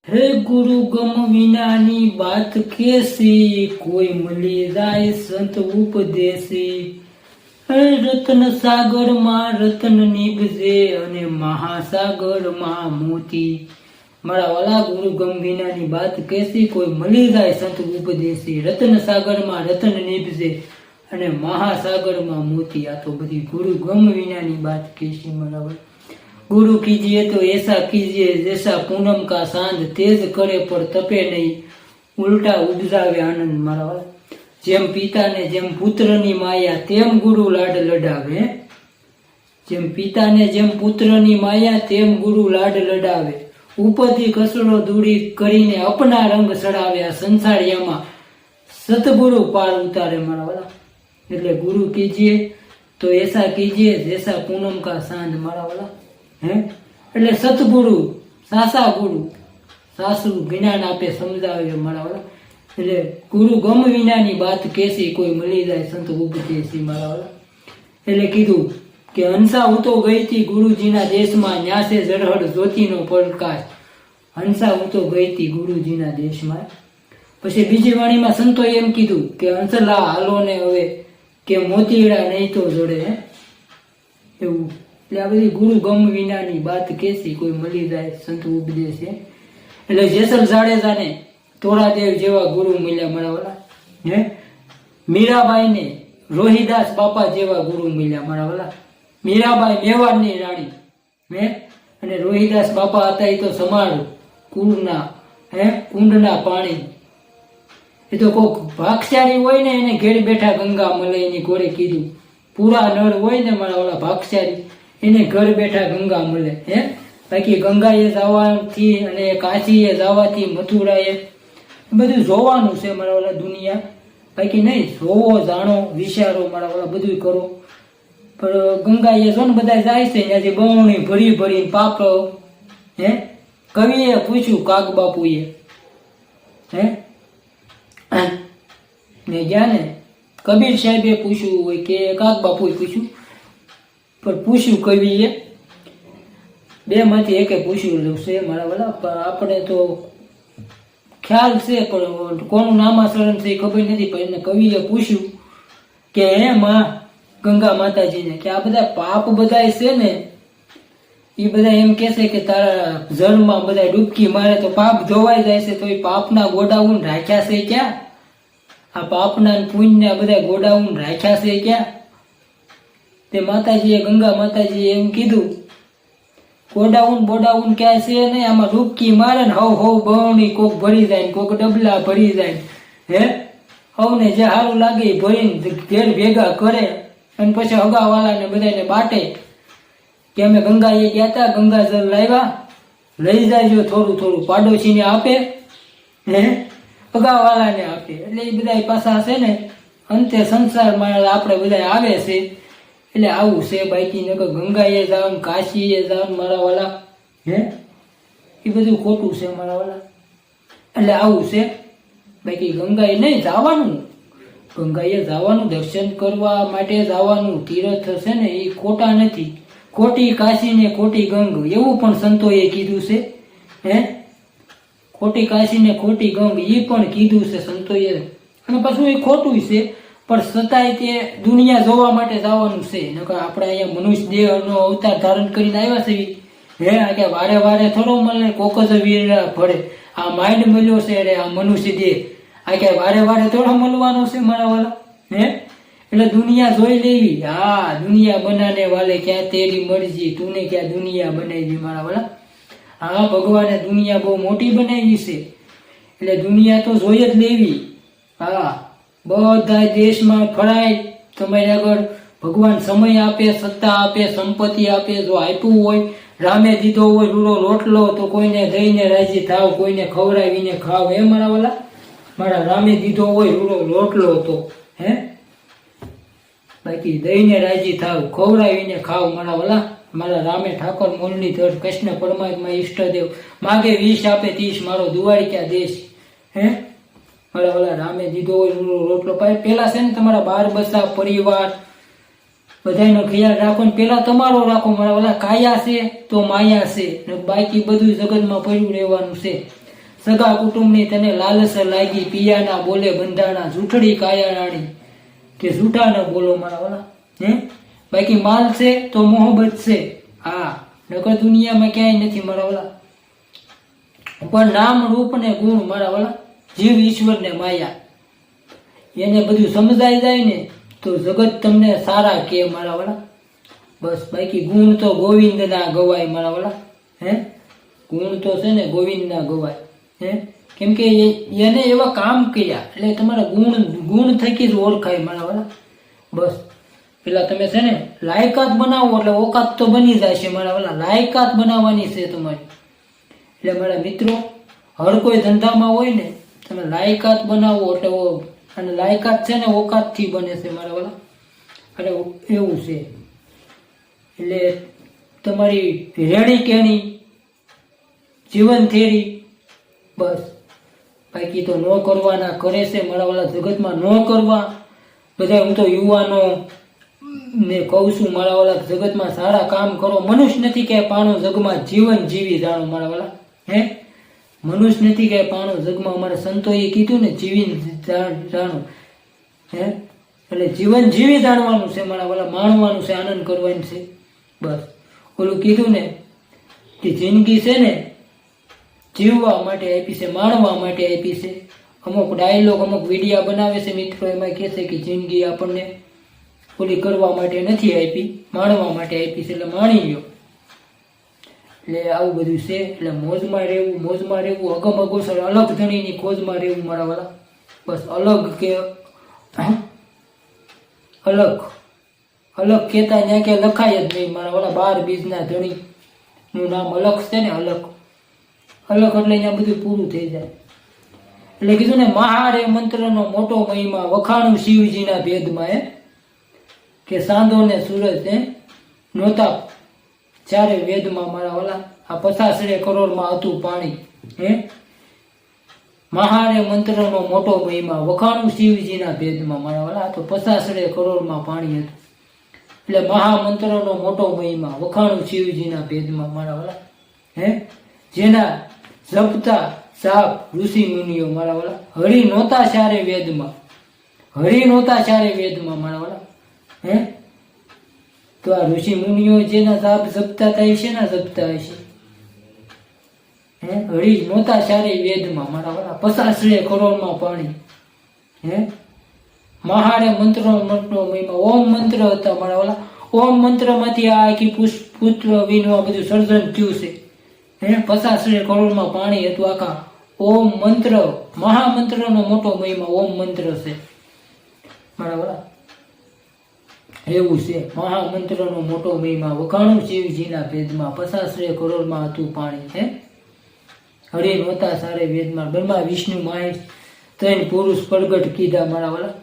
હે ગુરુ ગમ વિનાની વાત કેસી, કોઈ મળી જાય સંત ઉપદેશી. હે રત્ન સાગરમાં રત્ન નીબજે અને મહાસાગરમાં મોતી. મારા વાલા ગુરુ ગમ વિનાની વાત કેસી, કોઈ મળી જાય સંત ઉપદેશી. રત્ન સાગરમાં રત્ન નીબજે અને મહાસાગરમાં મોતી. આ તો બધી ગુરુ ગમ વિનાની વાત કેસી મારા વાલા. गुरु कीजिए तो ऐसा कीजिए जैसा पूनम का सांद, तेज करे पर तपे नहीं, उल्टा उपजावे आनंद. मारा वाला जेम पिता ने जेम पुत्र ની માયા તેમ ગુરુ લાડ લડાવે. જેમ પિતા ને જેમ પુત્ર ની માયા તેમ ગુરુ લાડ લડાવે. ઉપરથી કસરો દૂરી કરીને અપના રંગ ચડાવે. આ સંસારિયામાં સતગુરુ પાર ઉતારે. મારા વાલા એટલે ગુરુ કીજીએ તો એસા કીજીએ જૈસા પૂનમ કા સાંદ. મારા વાલા એટલે સતગુરુ સાસા ગુરુ સાસુ જ્ઞાન આપે સમજાવે. મારા વાલા એટલે ગુરુ ગમ વિનાની વાત કેસી, કોઈ મળી જાય સંત ઉપદેશી. મારા વાલા એટલે કીધું કે હંસા હું તો ગઈ હતી ગુરુજીના દેશમાં, ન્યાસે ઝળહળ જ્યોતિનો પ્રકાશ. હંસા હું તો ગઈ હતી ગુરુજીના દેશમાં. પછી બીજી વાણીમાં સંતો એમ કીધું કે હંસલા હાલો ને હવે, કે મોતીડા નહીં તો જોડે. એવું એટલે આ બધી ગુરુ ગમ વિનાની વાત કેસી, કોઈ મળી જાય સંત ઉપદેશ. એટલે જેસલ જાડેજાને તોરાદેવ જેવા ગુરુ મળ્યા. મારા વાલા મીરાબાઈ ને રોહિદાસ બાપા જેવા ગુરુ મળ્યા. મારા વાલા મીરાબાઈ મેવાડની રાણી અને રોહિદાસ બાપા હતા એ તો સમાળ કુંડના કુંડના પાણી. એ તો કોઈક ભાગશાળી હોય ને એને ઘેર બેઠા ગંગા મળે. એની ઘોડે કીધું પૂરા નળ હોય ને મારા વાલા ભાગશાળી એને ઘર બેઠા ગંગા મળે. બાકી ગંગાએ જવાથી અને કાશીએ જવાથી મથુરાએ બધું જોવાનું છે મારા વાલા દુનિયા. બાકી નહીં જોવો જાણો વિચારો મારા વાલા બધું કરો. પણ ગંગાએ જો ને બધા જાય છે ત્યાંથી બમણી ભરી ભરી પાપ. કવિએ પૂછ્યું કાગ બાપુએ ને ગયા ને કબીર સાહેબે પૂછ્યું હોય કે કાગ બાપુએ પૂછ્યું. પણ પૂછ્યું કવિએ બે માંથી એકે પૂછ્યું છે મારા વાલા. આપણે તો ખ્યાલ છે પણ કોનું નામાસરણ છે ખબર નથી. પણ એને કવિએ પૂછ્યું કે હે માં ગંગા માતાજીને કે આ બધા પાપ બધા છે ને એ બધા એમ કહેશે કે તારા જળમાં બધા ડૂબકી મારે તો પાપ ધોવાઈ જાય છે, તો એ પાપના ગોડાઉન રાખ્યા છે ક્યાં? આ પાપના પુણ્યના બધા ગોડાઉન રાખ્યા છે ક્યાં? તે માતાજીએ ગંગા માતાજીએ એમ કીધું ગોડાઉન બોડાઉન ક્યાંય છે નહીં, આમાં ડૂબકી મારે ને હવ બવણી કોક ભરી જાય ને કોક ડબલા ભરી જાય. હવને જે સારું લાગે એ ભરીને ઘેર ભેગા કરે અને પછી હગાવાલાને બધાને બાટે કે અમે ગંગાએ ગયા હતા, ગંગા જળ લાવ્યા, લઈ જાયજો થોડું થોડું પાડોશીને આપે હગાવાલાને આપે. એટલે એ બધા પાછા છે ને અંતે સંસારમાં આપણે બધા આવે છે. એટલે આવું છે. બાકી નકર ગંગાએ જાવ કાશીએ જાવ મારા વાલા એ બધું ખોટું છે મારા વાલા. એટલે આવું છે. બાકી ગંગાએ નહીં જવાનું, ગંગાએ જવાનું દર્શન કરવા માટે જવાનું તીર્થ છે ને એ ખોટા નથી. ખોટી કાશી ને ખોટી ગંગ એવું પણ સંતોએ કીધું છે. ખોટી કાશી ને ખોટી ગંગ એ પણ કીધું છે સંતોએ. અને પાછું એ ખોટું છે પણ છતાંય તે દુનિયા જોવા માટે જવાનું છે. નકર આપણે અહીંયા મનુષ્ય દેહનો અવતાર ધારણ કરીને આવ્યા છે. આ કે વારે વારે થોડો મળે કોક જ વીર ભળે. આ માઇન્ડ મળ્યો છે રે આ મનુષ્ય દેહ. આ કે વારે વારે થોડો મળવાનો છે મારા વાલા. એટલે દુનિયા જોઈ લેવી. હા દુનિયા બનાને વાલે ક્યાં તેરી મરજી, તું ને ક્યાં દુનિયા બનાવી મારા વાલા. હા ભગવાને દુનિયા બહુ મોટી બનાવી છે એટલે દુનિયા તો જોઈ જ લેવી. હા બધા દેશમાં ફરાય તમારી આગળ ભગવાન સમય આપે, સત્તા આપે, સંપત્તિ આપે. જો આપ્યું હોય રામે દીધો હોય રૂડો રોટલો તો કોઈને દઈને રાજી થાવ, કોઈને ખવડાવીને ખાવ. મારા વાલા મારા રામે દીધો હોય રૂડો રોટલો તો બાકી દઈને રાજી થાવ, ખવડાવીને ખાવ. મારા વાલા મારા રામે ઠાકોર મુરલીધર કૃષ્ણ પરમાત્મા ઈષ્ટદેવ માગે 20 આપે 30, મારો દુવાડી ક્યાં દેશ. મારા વાલા રામે દીધો હોય રોટલો પાય. પેલા છે ને તમારા બાર બસા પરિવાર બધાનો ખ્યાલ રાખો ને પેલા તમારો રાખો. મારા વાલા કાયા છે તો માયા છે, બાકી બધું જગતમાં પડ્યું રહેવાનું છે. સગા કુટુંબની તને લાલસ લાગી, પિયાના બોલે બંધાણા, જૂઠડી કાયારાણી કે જૂઠા ન બોલો મારા વાલા. બાકી માલ છે તો મોહબ્બત છે, હા, નકર દુનિયામાં ક્યાંય નથી મારા વાલા. પણ નામ રૂપ ને ગુણ મારા વાલા, જીવ ઈશ્વર ને માયા, એને બધું સમજાઈ જાય ને તો જગત તમને સારા કે મારા વાલા. બસ બાકી ગુણ તો ગોવિંદ ના ગવાય મારા વાલા. ગુણ તો છે ને ગોવિંદ ના ગવાય. કેમ કે એને એવા કામ કર્યા એટલે તમારા ગુણ થકી જ ઓળખાય મારા વાલા. બસ પેલા તમે છે ને લાયકાત બનાવો એટલે ઓકાત તો બની જાય છે મારા વાલા. લાયકાત બનાવવાની છે તમારી. એટલે મારા મિત્રો, હર કોઈ ધંધામાં હોય ને તમે લાયકાત બનાવો એટલે, અને લાયકાત છે ને ઓકાત થી બને છે મારા વાલા. એટલે એવું છે. એટલે તમારી રેણી કેણી, જીવન થેરી, બસ બાકી તો ન કરવાના કરે છે મારા વાલા. જગતમાં ન કરવા. બધા હું તો યુવાનો ને કહું છું મારા વાલા, જગતમાં સારા કામ કરો. મનુષ્ય નથી કે પાણો જગમાં જીવન જીવી જાણો મારા વાલા. મનુષ્ય નથી કે પાણો જગમાં, અમારા સંતોએ કીધું ને જીવીને જાણો. એટલે જીવન જીવી જાણવાનું છે મારા વાલા, માણવાનું છે, આનંદ કરવાનું છે. બસ ઓલું કીધું ને કે જિંદગી છે ને જીવવા માટે આપી છે, માણવા માટે આપી છે. અમુક ડાયલોગ, અમુક વિડીયા બનાવે છે મિત્રો, એમાં કહે છે કે જિંદગી આપણને ઓલી કરવા માટે નથી આપી, માણવા માટે આપી છે, એટલે માણી લ્યો. એટલે આવું બધું છે. એટલે મોજમાં રહેવું, અગમ અગોસર અલગ ધણીની ખોજમાં રહેવું મારા વાલા. બસ અલગ કે અલગ કહેતા ત્યાં કે લખાય જ નહીં મારા વાલા. 12 બીજના ધણીનું નામ અલગ છે ને, અલગ એટલે અહીંયા બધું પૂરું થઈ જાય. એટલે કીધું ને મહારે મંત્રનો મોટો મહિમા, વખાણું શિવજીના ભેદમાં. કે સાંધો ને સૂરજ નહોતા ચારે વેદમાં મારા વાલા. આ 50 કરોડમાં હતું પાણી. મહારે મંત્રનો મોટો મહિમા, વખાણું શિવજીના ભેદમાં મારા વાલા. આ તો 50 કરોડમાં પાણી હતું. એટલે મહામંત્રનો મોટો મહિમા, વખાણું શિવજીના ભેદમાં મારા વાલા. જેના જપતા સાપ ઋષિ મુનિઓ મારા વાલા. હરિ નહોતા ચારે વેદમાં, મારા વાલા. તો આ ઋષિ મુનિઓ જેના સાપ જપતા થાય છે ને, જપતા હશે. હરિ નહોતા ચારે વેદમાં મારા વાલા. 50 કરોડમાં પાણી. મહારે મંત્રનો મહિમા, ઓમ મંત્ર હતા મારા વાલા. ઓમ મંત્ર માંથી આ આખી પુત્ર વિનવા બધું સર્જન થયું છે. 50 કરોડમાં પાણી હતું આખા. ઓમ મંત્ર, મહામંત્રનો મોટો મહિમા ઓમ મંત્ર છે મારા વાલા. એવું છે. મહામંત્રનો મોટો મહિમા, વખાણું શિવજીના ભેદમાં, 50 કરોડમાં હતું પાણી. હરિ નહોતા સારે વેદમાં, બ્રહ્મા વિષ્ણુ મહેશ 3 પુરુષ પ્રગટ કીધા મારા વાલા.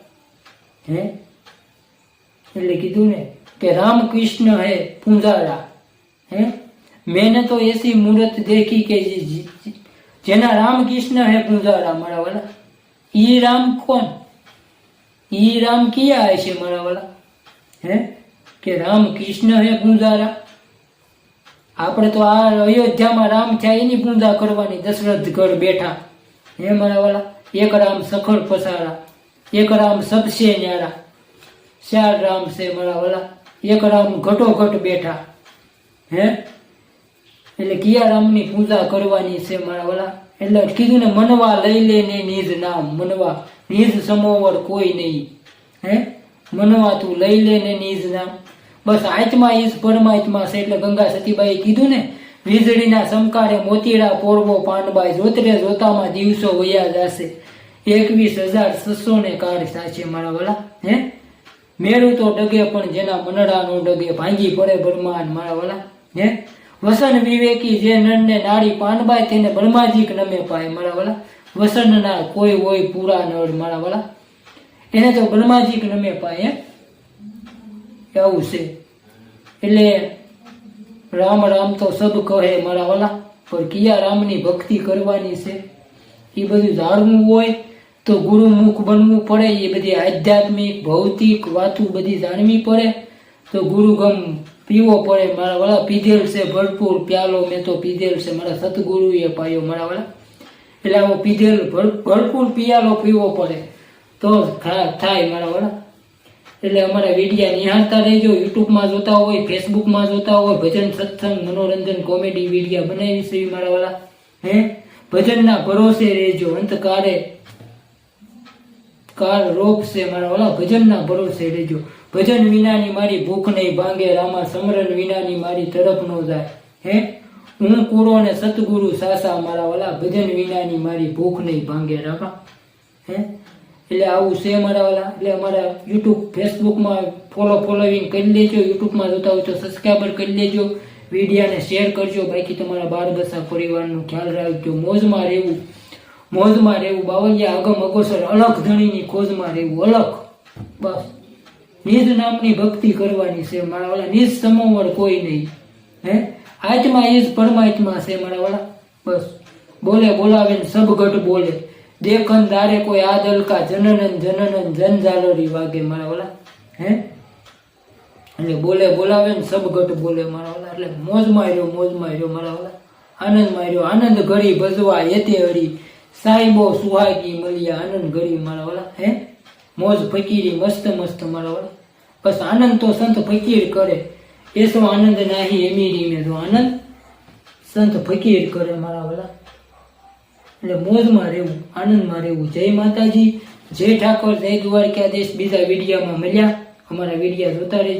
એટલે કીધું ને કે રામકૃષ્ણ હે પૂંજારા. मैंने तो ऐसी मूर्त देखी के जेना राम कृष्ण है पूंजारा मारा वाला. ई राम कौन? ई राम किया है मारा वाला. કે રામ કૃષ્ણ હે પૂંજારા. આપણે તો આ અયોધ્યામાં રામ થયા એની પૂજા કરવાની. દશરથ ઘર બેઠા મારા વાલા. એક રામ સખળ પસારા, એક રામ સબસે ન્યારા. 4 રામ છે મારા વાલા. એક રામ ઘટોઘટ બેઠા. એટલે કિયા રામની પૂજા કરવાની છે મારા વાલા. એટલે કીધું ને મનવા લઈ લે ને નિજ નામ. મનવા નિજ સમોવર કોઈ નહીં. મનવા તું લઈ લે ને નિજ નામ. બસ આત્મા ઈજ પરમાત્મા છે. એટલે ગંગા સતીબાઈ કીધું ને વીજળીના સમકારે મોતીડા પોરવો પાનબાઈ. જોતરે જોતામાં દિવસો વયા જશે. 21,600 ને કાર સાચે મારા વાલા. મેરું તો ડગે પણ જેના મનડા નો ડગે. ભાંગી પડે બ્રહ્માંડ મારા વાલા. વસન વિવેકી જે નરને નાડી પાનબાઈ તેને બ્રહ્માજીક નમે પાય મારા વાલા. વસન ના કોઈ હોય પૂરા નળ મારા વાલા. એને તો બ્રહ્માજીક નમે પાય. એવું છે. એટલે રામ રામ તો સબ કહે મારા વાલા. પણ કિયા રામની ભક્તિ કરવાની છે. એ બધું જાણવું હોય તો ગુરુમુખ બનવું પડે. એ બધી આધ્યાત્મિક ભૌતિક વાતો બધી જાણવી પડે. તો ગુરુગમ પીવો પડે મારા વાલા. પીધેલ છે ભરપૂર પ્યાલો મેં તો પીધેલ છે. મારા સતગુરુએ પાયો મારા વાલા. એટલે આવો પીધેલું ભરપૂર પિયાલો પીવો પડે તો થાય મારા વાળા. એટલે અમારા વિડીયા નિહાળતા રહેજો. યુટ્યુબમાં જોતા હોય, ફેસબુકમાં જોતા હોય, ભજન સત્સંગ મનોરંજન કોમેડી વિડીયા બનાવી છે મારા વાળા. ભજનના ભરોસે રહેજો. અંતકાળે કાળ રોપ છે મારા વાળા. ભજનના ભરોસે રહેજો. ભજન વિનાની મારી ભૂખ નહીં ભાંગે રામા, સમરણ વિનાની મારી તરફ નો જાય. હું કુળો ને સતગુરુ સાસા મારા વાલા. ભજન વિનાની મારી ભૂખ નહીં ભાંગે રામા. એટલે આવું છે મારા વાલા. એટલે અમારા યુટ્યુબ ફેસબુકમાં ફોલોઈંગ કરી લેજો. યુટ્યુબમાં જોતા હોય તો સબસ્ક્રાઈબર કરી લેજો. વિડીયાને શેર કરજો. બાકી તમારા બાળ બસા પરિવારનું ખ્યાલ રાખજો. મોજમાં રહેવું, મોજમાં રહેવું. બાવળિયા આગમ અગોસર અલખ ધણીની ખોજમાં રહેવું. અલખ બસ નિજ નામની ભક્તિ કરવાની છે મારા વાળા. નિજ સમોવર કોઈ નહીં. આત્મા એ જ પરમાત્મા છે મારા વાળા. બસ બોલે બોલાવે ને સબગઢ બોલે. દેખન દારે કોઈ આદલકા જનનન જનનન જનજાલરી વાગે મારા વાળા. એટલે બોલે બોલાવે ને સબગઢ બોલે મારા વાળા. એટલે મોજમાં રહ્યો, મોજમાં રહ્યો મારા વાળા. આનંદમાં રહ્યો. આનંદ ઘડી ભજવા એતે હરી, સાહેબો સુહાગી મળ્યા આનંદ ઘડી મારા વાળા. મોજ ફકીરી મસ્ત મસ્ત મારા વાળા. બસ આનંદ તો સંત ફકીર કરે. એસો આનંદ નાહી એમીરી મેં તો આનંદ સંત ફકીર કરે મારા વાળા. એટલે મોજમાં રહેવું, આનંદમાં રહેવું. જય માતાજી, જય ઠાકોર, જય દ્વારકાધીશ. બીજા વિડીયામાં મળ્યા. અમારા વિડીયા જોતા રહેજો.